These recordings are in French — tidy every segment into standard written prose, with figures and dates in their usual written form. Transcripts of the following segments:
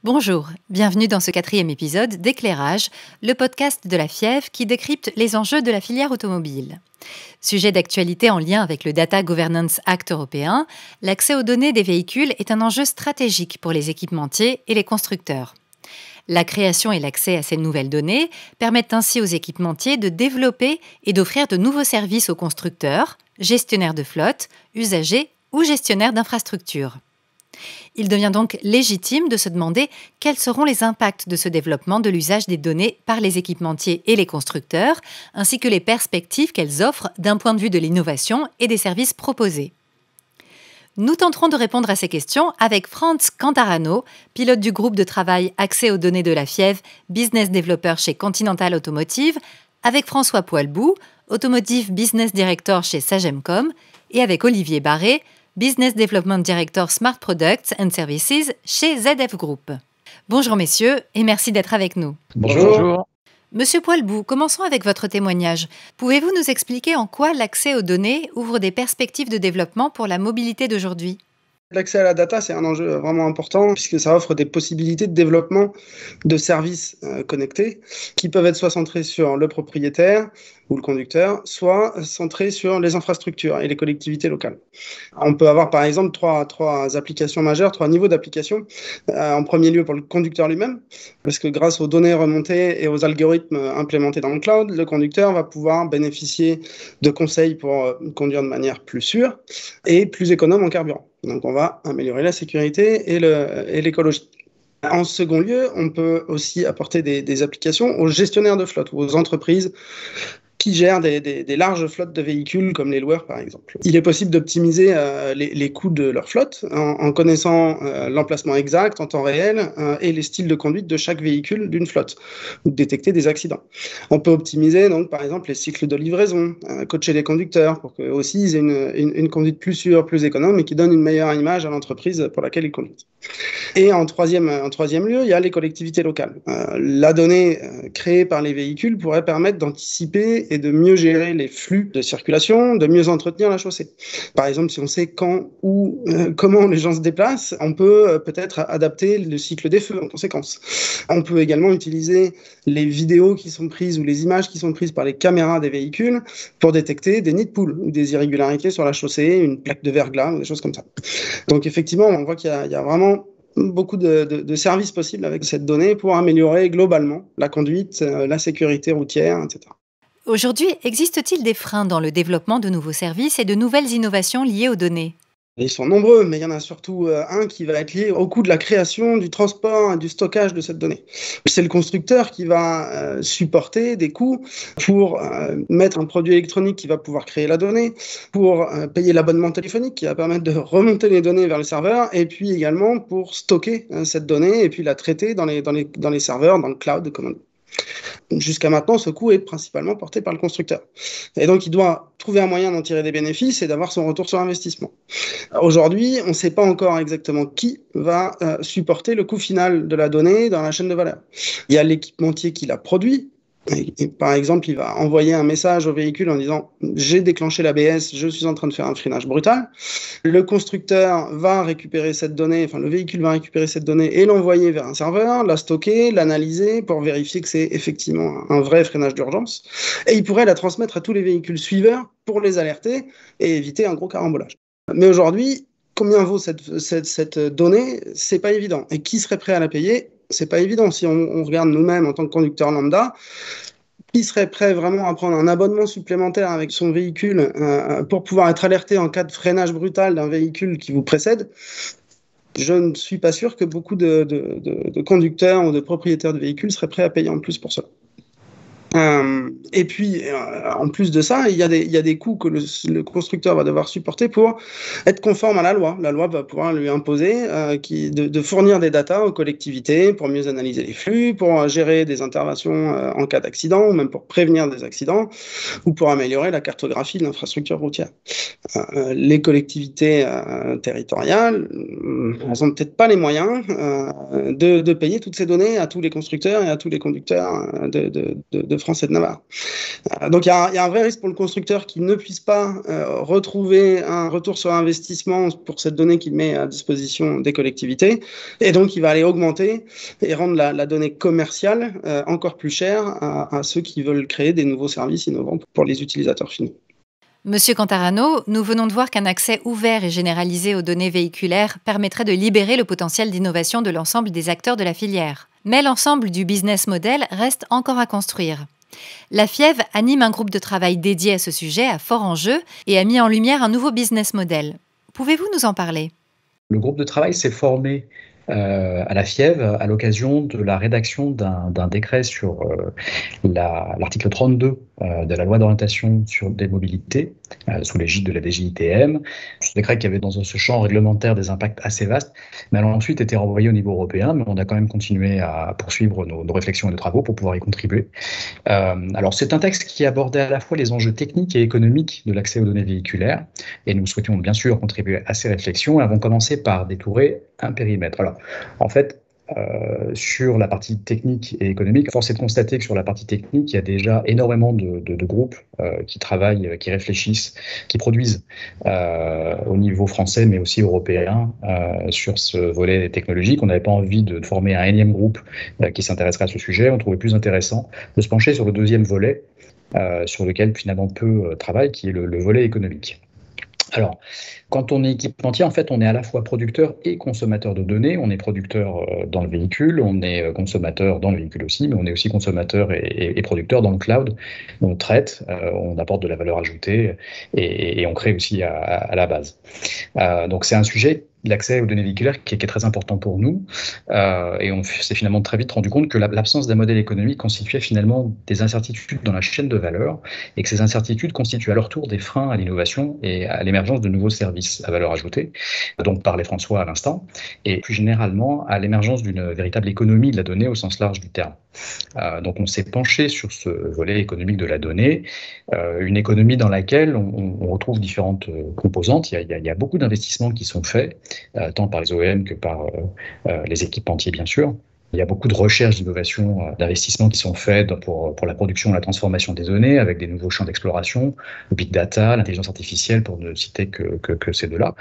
Bonjour, bienvenue dans ce 4e épisode d'Éclairage, le podcast de la FIEV qui décrypte les enjeux de la filière automobile. Sujet d'actualité en lien avec le Data Governance Act européen, l'accès aux données des véhicules est un enjeu stratégique pour les équipementiers et les constructeurs. La création et l'accès à ces nouvelles données permettent ainsi aux équipementiers de développer et d'offrir de nouveaux services aux constructeurs, gestionnaires de flotte, usagers ou gestionnaires d'infrastructures. Il devient donc légitime de se demander quels seront les impacts de ce développement de l'usage des données par les équipementiers et les constructeurs, ainsi que les perspectives qu'elles offrent d'un point de vue de l'innovation et des services proposés. Nous tenterons de répondre à ces questions avec Franz Cantarano, pilote du groupe de travail Accès aux données de la FIEV, business developer chez Continental Automotive, avec François Poilbou, Automotive Business Director chez Sagemcom, et avec Olivier Barré, Business Development Director Smart Products and Services chez ZF Group. Bonjour messieurs et merci d'être avec nous. Bonjour. Monsieur Poilbou, commençons avec votre témoignage. Pouvez-vous nous expliquer en quoi l'accès aux données ouvre des perspectives de développement pour la mobilité d'aujourd'hui ? L'accès à la data, c'est un enjeu vraiment important puisque ça offre des possibilités de développement de services connectés qui peuvent être soit centrés sur le propriétaire ou le conducteur, soit centrés sur les infrastructures et les collectivités locales. On peut avoir par exemple trois applications majeures, trois niveaux d'application. En premier lieu pour le conducteur lui-même, parce que grâce aux données remontées et aux algorithmes implémentés dans le cloud, le conducteur va pouvoir bénéficier de conseils pour conduire de manière plus sûre et plus économe en carburant. Donc on va améliorer la sécurité et l'écologie. En second lieu, on peut aussi apporter des applications aux gestionnaires de flotte ou aux entreprises qui gèrent des larges flottes de véhicules comme les loueurs par exemple. Il est possible d'optimiser les coûts de leur flotte en connaissant l'emplacement exact en temps réel et les styles de conduite de chaque véhicule d'une flotte ou de détecter des accidents. On peut optimiser donc par exemple les cycles de livraison, coacher les conducteurs pour qu'eux aussi ils aient une conduite plus sûre, plus économe et qui donne une meilleure image à l'entreprise pour laquelle ils conduisent. Et en troisième lieu, il y a les collectivités locales. La donnée créée par les véhicules pourrait permettre d'anticiper et de mieux gérer les flux de circulation, de mieux entretenir la chaussée. Par exemple, si on sait quand, où, comment les gens se déplacent, on peut peut-être adapter le cycle des feux en conséquence. On peut également utiliser les vidéos qui sont prises ou les images qui sont prises par les caméras des véhicules pour détecter des nids de poules ou des irrégularités sur la chaussée, une plaque de verglas ou des choses comme ça. Donc effectivement, on voit qu'il y a vraiment beaucoup de services possibles avec cette donnée pour améliorer globalement la conduite, la sécurité routière, etc. Aujourd'hui, existe-t-il des freins dans le développement de nouveaux services et de nouvelles innovations liées aux données ? Ils sont nombreux, mais il y en a surtout un qui va être lié au coût de la création, du transport et du stockage de cette donnée. C'est le constructeur qui va supporter des coûts pour mettre un produit électronique qui va pouvoir créer la donnée, pour payer l'abonnement téléphonique qui va permettre de remonter les données vers le serveur, et puis également pour stocker cette donnée et puis la traiter dans les serveurs, dans le cloud, comme on dit. Jusqu'à maintenant, ce coût est principalement porté par le constructeur. Et donc, il doit trouver un moyen d'en tirer des bénéfices et d'avoir son retour sur investissement. Aujourd'hui, on ne sait pas encore exactement qui va supporter le coût final de la donnée dans la chaîne de valeur. Il y a l'équipementier qui la produit. Et par exemple, il va envoyer un message au véhicule en disant « J'ai déclenché l'ABS, je suis en train de faire un freinage brutal ». Le constructeur va récupérer cette donnée, enfin le véhicule va récupérer cette donnée et l'envoyer vers un serveur, la stocker, l'analyser pour vérifier que c'est effectivement un vrai freinage d'urgence. Et il pourrait la transmettre à tous les véhicules suiveurs pour les alerter et éviter un gros carambolage. Mais aujourd'hui, combien vaut cette donnée ? C'est pas évident. Et qui serait prêt à la payer ? C'est pas évident. Si on regarde nous-mêmes en tant que conducteur lambda, qui serait prêt vraiment à prendre un abonnement supplémentaire avec son véhicule pour pouvoir être alerté en cas de freinage brutal d'un véhicule qui vous précède ? Je ne suis pas sûr que beaucoup de conducteurs ou de propriétaires de véhicules seraient prêts à payer en plus pour cela. Et puis, en plus de ça, il y a des coûts que le constructeur va devoir supporter pour être conforme à la loi. La loi va pouvoir lui imposer de fournir des datas aux collectivités pour mieux analyser les flux, pour gérer des interventions en cas d'accident, ou même pour prévenir des accidents, ou pour améliorer la cartographie de l'infrastructure routière. Les collectivités territoriales, elles n'ont peut-être pas les moyens de payer toutes ces données à tous les constructeurs et à tous les conducteurs de France et de Navarre. Donc il y a un vrai risque pour le constructeur qui ne puisse pas retrouver un retour sur investissement pour cette donnée qu'il met à disposition des collectivités. Et donc il va aller augmenter et rendre la donnée commerciale encore plus chère à ceux qui veulent créer des nouveaux services innovants pour les utilisateurs finaux. Monsieur Cantarano, nous venons de voir qu'un accès ouvert et généralisé aux données véhiculaires permettrait de libérer le potentiel d'innovation de l'ensemble des acteurs de la filière. Mais l'ensemble du business model reste encore à construire. La FIEV anime un groupe de travail dédié à ce sujet à fort enjeu et a mis en lumière un nouveau business model. Pouvez-vous nous en parler ? Le groupe de travail s'est formé à la FIEV à l'occasion de la rédaction d'un décret sur l'article 32 de la loi d'orientation sur des mobilités sous l'égide de la DGITM. Ce décret qui avait dans ce champ réglementaire des impacts assez vastes, mais elle a ensuite été renvoyée au niveau européen, mais on a quand même continué à poursuivre nos réflexions et nos travaux pour pouvoir y contribuer. Alors c'est un texte qui abordait à la fois les enjeux techniques et économiques de l'accès aux données véhiculaires, et nous souhaitions bien sûr contribuer à ces réflexions et avons commencé par détourer un périmètre. Alors, en fait, sur la partie technique et économique, force est de constater que sur la partie technique, il y a déjà énormément de groupes qui travaillent, qui réfléchissent, qui produisent au niveau français, mais aussi européen, sur ce volet technologique. On n'avait pas envie de former un énième groupe qui s'intéresserait à ce sujet. On trouvait plus intéressant de se pencher sur le deuxième volet, sur lequel finalement peu travaillent, qui est le volet économique. Alors, quand on est équipementier, en fait, on est à la fois producteur et consommateur de données. On est producteur dans le véhicule, on est consommateur dans le véhicule aussi, mais on est aussi consommateur et producteur dans le cloud. On traite, on apporte de la valeur ajoutée et on crée aussi à la base. Donc, c'est un sujet, l'accès aux données véhiculaires, qui est très important pour nous. Et on s'est finalement très vite rendu compte que l'absence d'un modèle économique constituait finalement des incertitudes dans la chaîne de valeur et que ces incertitudes constituent à leur tour des freins à l'innovation et à l'émergence de nouveaux services à valeur ajoutée, dont parlait François à l'instant, et plus généralement à l'émergence d'une véritable économie de la donnée au sens large du terme. Donc on s'est penché sur ce volet économique de la donnée, une économie dans laquelle on retrouve différentes composantes. Il y a beaucoup d'investissements qui sont faits, tant par les OEM que par les équipementiers, bien sûr. Il y a beaucoup de recherches, d'innovation, d'investissements qui sont faits pour la production et la transformation des données, avec des nouveaux champs d'exploration, le big data, l'intelligence artificielle, pour ne citer que ces deux-là.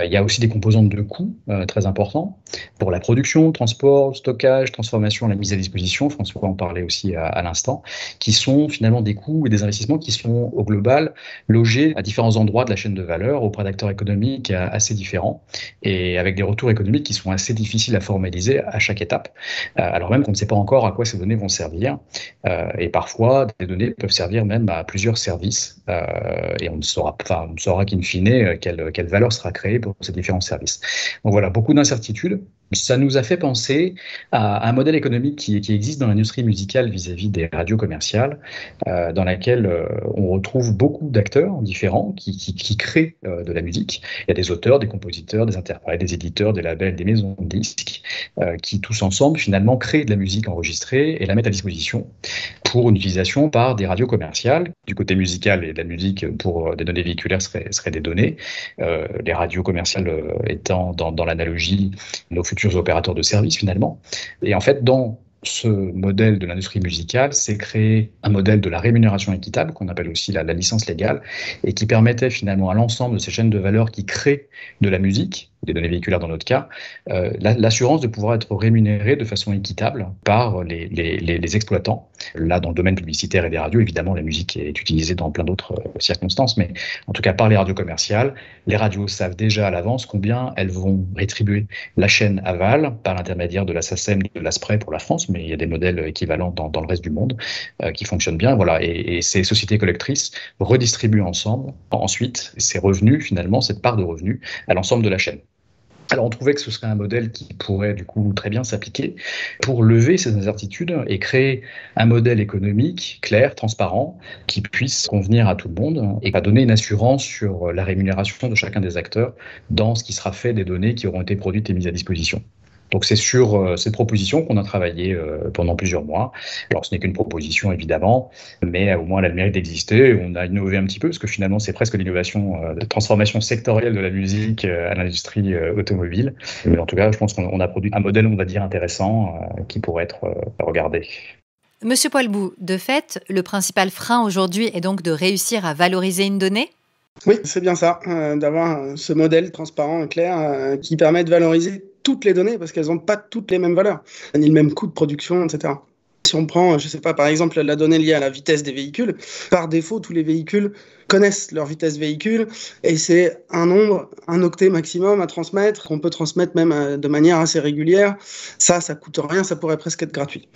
Il y a aussi des composantes de coûts très importants pour la production, transport, stockage, transformation, la mise à disposition. François en parlait aussi à l'instant, qui sont finalement des coûts et des investissements qui sont au global logés à différents endroits de la chaîne de valeur auprès d'acteurs économiques assez différents et avec des retours économiques qui sont assez difficiles à formaliser à chaque étape. Alors même qu'on ne sait pas encore à quoi ces données vont servir. Et parfois, des données peuvent servir même à plusieurs services. Et on ne saura qu'in fine quelle valeur sera créée pour ces différents services. Donc voilà, beaucoup d'incertitudes. Ça nous a fait penser à un modèle économique qui existe dans l'industrie musicale vis-à-vis des radios commerciales, dans laquelle on retrouve beaucoup d'acteurs différents qui créent de la musique. Il y a des auteurs, des compositeurs, des interprètes, des éditeurs, des labels, des maisons de disques, qui tous ensemble finalement créent de la musique enregistrée et la mettent à disposition pour une utilisation par des radios commerciales. Du côté musical et de la musique, pour des données véhiculaires, seraient des données. Les radios commerciales étant dans l'analogie nos futurs opérateurs de services finalement. Et en fait, dans ce modèle de l'industrie musicale, c'est créer un modèle de la rémunération équitable, qu'on appelle aussi la licence légale, et qui permettait finalement à l'ensemble de ces chaînes de valeur qui créent de la musique, des données véhiculaires dans notre cas, l'assurance de pouvoir être rémunéré de façon équitable par les exploitants. Là, dans le domaine publicitaire et des radios, évidemment, la musique est utilisée dans plein d'autres circonstances, mais en tout cas par les radios commerciales, les radios savent déjà à l'avance combien elles vont rétribuer la chaîne aval par l'intermédiaire de la SACEM, de l'ASPRE pour la France, mais il y a des modèles équivalents dans le reste du monde qui fonctionnent bien. Voilà, et ces sociétés collectrices redistribuent ensemble ensuite ces revenus, finalement, cette part de revenus à l'ensemble de la chaîne. Alors, on trouvait que ce serait un modèle qui pourrait, du coup, très bien s'appliquer pour lever ces incertitudes et créer un modèle économique clair, transparent, qui puisse convenir à tout le monde et pas donner une assurance sur la rémunération de chacun des acteurs dans ce qui sera fait des données qui auront été produites et mises à disposition. Donc c'est sur cette proposition qu'on a travaillé pendant plusieurs mois. Alors ce n'est qu'une proposition évidemment, mais au moins elle a le mérite d'exister. On a innové un petit peu parce que finalement c'est presque l'innovation de transformation sectorielle de la musique à l'industrie automobile. Mais en tout cas, je pense qu'on a produit un modèle, on va dire, intéressant qui pourrait être regardé. Monsieur Poilbou, de fait, le principal frein aujourd'hui est donc de réussir à valoriser une donnée? Oui, c'est bien ça, d'avoir ce modèle transparent et clair qui permet de valoriser toutes les données parce qu'elles n'ont pas toutes les mêmes valeurs, ni le même coût de production, etc. Si on prend, je sais pas, par exemple, la donnée liée à la vitesse des véhicules, par défaut, tous les véhicules connaissent leur vitesse véhicule et c'est un nombre, un octet maximum à transmettre, qu'on peut transmettre même de manière assez régulière. Ça coûte rien, ça pourrait presque être gratuit.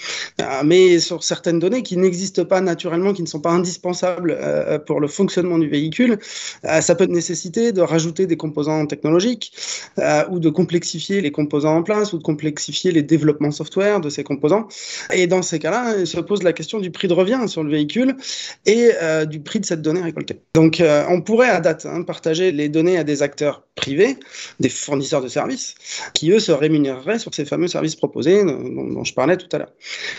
Mais sur certaines données qui n'existent pas naturellement, qui ne sont pas indispensables pour le fonctionnement du véhicule, ça peut nécessiter de rajouter des composants technologiques ou de complexifier les composants en place ou de complexifier les développements software de ces composants. Et dans ces cas-là, il se pose la question du prix de revient sur le véhicule et du prix de cette donnée récoltée. Donc, on pourrait à date partager les données à des acteurs privés, des fournisseurs de services, qui eux se rémunéreraient sur ces fameux services proposés dont je parlais tout à l'heure.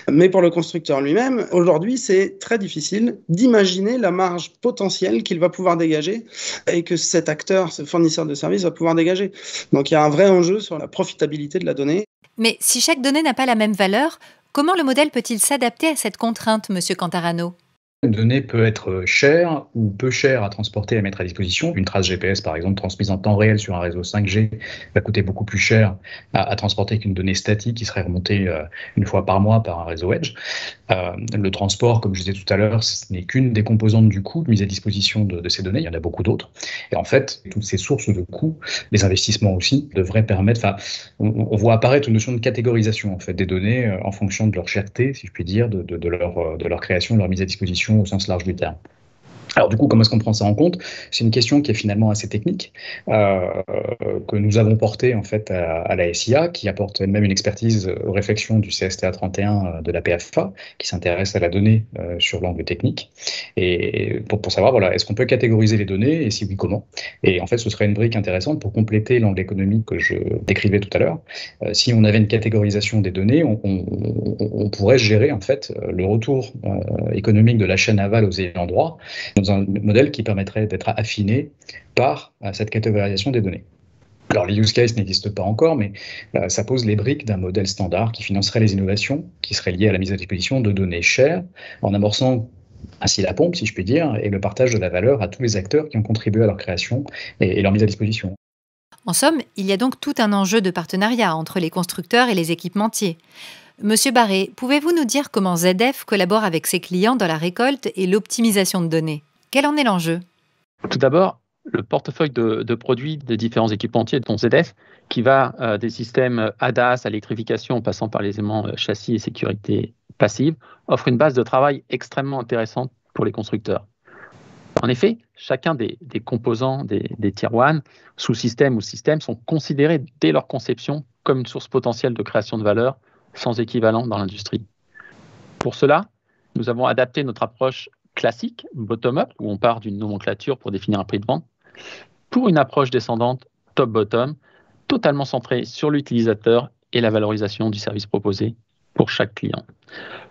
Mais pour le constructeur lui-même, aujourd'hui, c'est très difficile d'imaginer la marge potentielle qu'il va pouvoir dégager et que cet acteur, ce fournisseur de services va pouvoir dégager. Donc, il y a un vrai enjeu sur la profitabilité de la donnée. Mais si chaque donnée n'a pas la même valeur, comment le modèle peut-il s'adapter à cette contrainte, Monsieur Cantarano? Une donnée peut être chère ou peu chère à transporter et à mettre à disposition. Une trace GPS, par exemple, transmise en temps réel sur un réseau 5G, va coûter beaucoup plus cher à transporter qu'une donnée statique qui serait remontée une fois par mois par un réseau Edge. Le transport, comme je disais tout à l'heure, ce n'est qu'une des composantes du coût de mise à disposition de ces données. Il y en a beaucoup d'autres. Et en fait, toutes ces sources de coûts, les investissements aussi, devraient permettre... on voit apparaître une notion de catégorisation en fait, des données en fonction de leur cherté, si je puis dire, de leur création, de leur mise à disposition au sens large du terme. Alors du coup, comment est-ce qu'on prend ça en compte? C'est une question qui est finalement assez technique, que nous avons portée en fait à la SIA, qui apporte elle-même une expertise aux réflexions du CSTA 31 de la PFA, qui s'intéresse à la donnée sur l'angle technique, et pour savoir, voilà, est-ce qu'on peut catégoriser les données, et si oui, comment? Et en fait, ce serait une brique intéressante pour compléter l'angle économique que je décrivais tout à l'heure. Si on avait une catégorisation des données, on pourrait gérer en fait le retour économique de la chaîne aval aux ayants droit dans un modèle qui permettrait d'être affiné par cette catégorisation des données. Alors, les use cases n'existent pas encore, mais ça pose les briques d'un modèle standard qui financerait les innovations, qui seraient liées à la mise à disposition de données chères, en amorçant ainsi la pompe, si je puis dire, et le partage de la valeur à tous les acteurs qui ont contribué à leur création et leur mise à disposition. En somme, il y a donc tout un enjeu de partenariat entre les constructeurs et les équipementiers. Monsieur Barré, pouvez-vous nous dire comment ZF collabore avec ses clients dans la récolte et l'optimisation de données? Quel en est l'enjeu? Tout d'abord, le portefeuille de produits des différents équipementiers, dont ZF, qui va des systèmes ADAS à l'électrification en passant par les éléments châssis et sécurité passive, offre une base de travail extrêmement intéressante pour les constructeurs. En effet, chacun des composants des Tier 1, sous-systèmes ou systèmes, sont considérés dès leur conception comme une source potentielle de création de valeur sans équivalent dans l'industrie. Pour cela, nous avons adapté notre approche classique, bottom-up, où on part d'une nomenclature pour définir un prix de vente, pour une approche descendante, top-bottom, totalement centrée sur l'utilisateur et la valorisation du service proposé pour chaque client.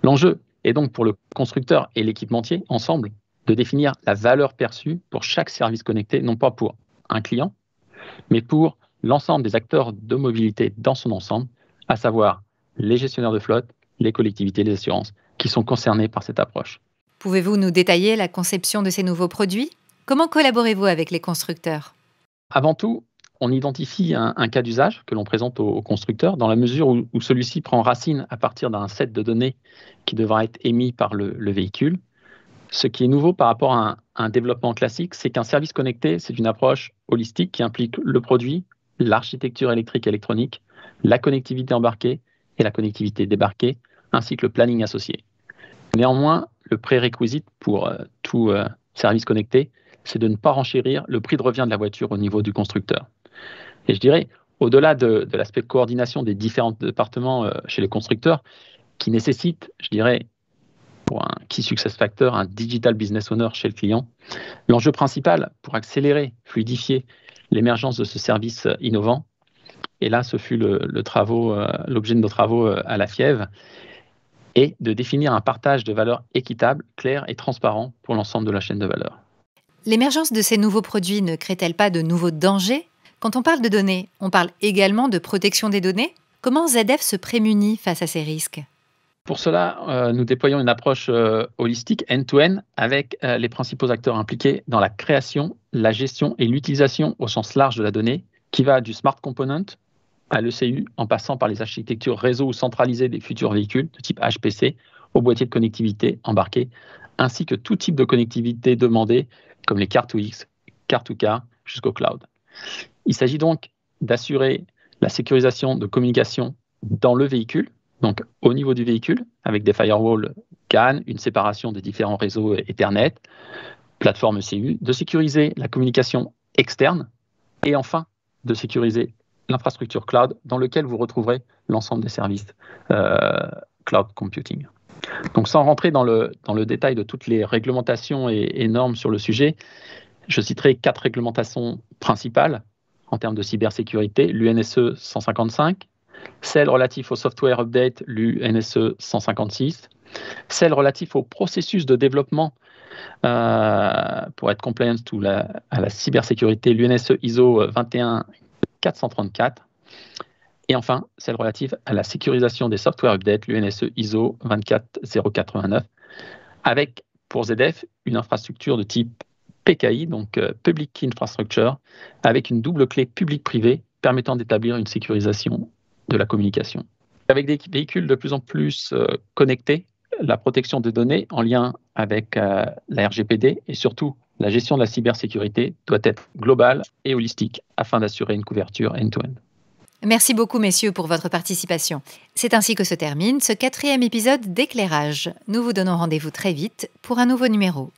L'enjeu est donc pour le constructeur et l'équipementier, ensemble, de définir la valeur perçue pour chaque service connecté, non pas pour un client, mais pour l'ensemble des acteurs de mobilité dans son ensemble, à savoir les gestionnaires de flotte, les collectivités, les assurances, qui sont concernés par cette approche. Pouvez-vous nous détailler la conception de ces nouveaux produits? Comment collaborez-vous avec les constructeurs? Avant tout, on identifie un cas d'usage que l'on présente au constructeur dans la mesure où celui-ci prend racine à partir d'un set de données qui devra être émis par le véhicule. Ce qui est nouveau par rapport à un développement classique, c'est qu'un service connecté, c'est une approche holistique qui implique le produit, l'architecture électrique et électronique, la connectivité embarquée et la connectivité débarquée, ainsi que le planning associé. Néanmoins, le prérequisite pour tout service connecté, c'est de ne pas renchérir le prix de revient de la voiture au niveau du constructeur. Et je dirais, au-delà de l'aspect de coordination des différents départements chez les constructeurs, qui nécessite, je dirais, pour un Key Success Factor, un Digital Business Owner chez le client, l'enjeu principal pour accélérer, fluidifier l'émergence de ce service innovant, et là, ce fut l'objet de nos travaux à la FIEV, et de définir un partage de valeur équitable, clair et transparent pour l'ensemble de la chaîne de valeur. L'émergence de ces nouveaux produits ne crée-t-elle pas de nouveaux dangers? Quand on parle de données, on parle également de protection des données. Comment ZF se prémunit face à ces risques? Pour cela, nous déployons une approche holistique, end-to-end, avec les principaux acteurs impliqués dans la création, la gestion et l'utilisation au sens large de la donnée, qui va du smart component à l'ECU, en passant par les architectures réseau ou centralisées des futurs véhicules de type HPC, aux boîtiers de connectivité embarqués, ainsi que tout type de connectivité demandée, comme les Car2X, Car2Car, jusqu'au cloud. Il s'agit donc d'assurer la sécurisation de communication dans le véhicule, donc au niveau du véhicule, avec des firewalls CAN, une séparation des différents réseaux Ethernet, plateforme ECU, de sécuriser la communication externe et enfin de sécuriser l'infrastructure cloud dans lequel vous retrouverez l'ensemble des services cloud computing. Donc sans rentrer dans le détail de toutes les réglementations et normes sur le sujet, je citerai 4 réglementations principales en termes de cybersécurité, l'UNSE 155, celle relative au software update, l'UNSE 156, celle relative au processus de développement pour être compliant à la cybersécurité, l'UNSE ISO 21434, et enfin celle relative à la sécurisation des software updates, l'UNSE ISO 24089, avec pour ZF une infrastructure de type PKI, donc Public Key Infrastructure, avec une double clé public-privé permettant d'établir une sécurisation de la communication. Avec des véhicules de plus en plus connectés, la protection des données en lien avec la RGPD et surtout la gestion de la cybersécurité doit être globale et holistique afin d'assurer une couverture end-to-end. Merci beaucoup, messieurs, pour votre participation. C'est ainsi que se termine ce 4e épisode d'Éclairage. Nous vous donnons rendez-vous très vite pour un nouveau numéro.